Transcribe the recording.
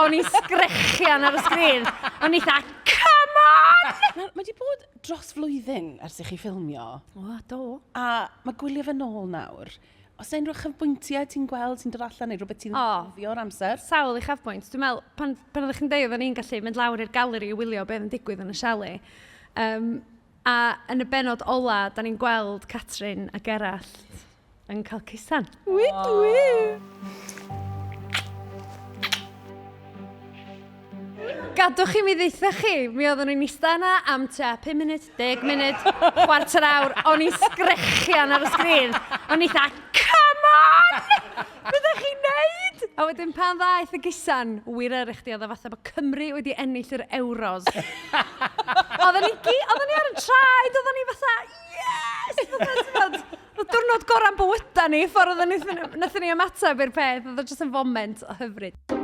o'n i sgrechian ar y sgrin. O'n i dda, come on! Mae wedi bod dros flwyddyn ers i chi ffilmio. O, do. A mae gwylio fy nôl nawr. Os yna unrhyw chyfbwyntiau ti'n gweld sy'n dod allan neu rhywbeth ti'n cofio o'r amser? Sawl i chafbwynt. Dwi'n meddwl, pan oeddech chi'n deud, oedden ni'n gallu mynd lawr i'r galeri i wylio beth yn digwydd yn y sialu. A yn y benod ola, da ni'n gweld Catrin a Gerallt yn cael cusan. Gadwch chi mi ddeitha chi, mi oedden nhw'n eistedd yna am tua 5 munud, 10 munud, chwarter awr, o'n i sgrechian ar y sgrin. O'n i dda, come on! Beth ydych chi'n neud? A wedyn pan ddaeth y gusan, wir ar eich di, oedd fatha bod Cymru wedi ennill yr Ewros. Oedden ni ar y traed, oedden ni fatha, yes! Oedd diwrnod gora'n bywyda ni, ffordd oedden ni ymateb i'r peth, oedd o jyst yn foment o hyfryd.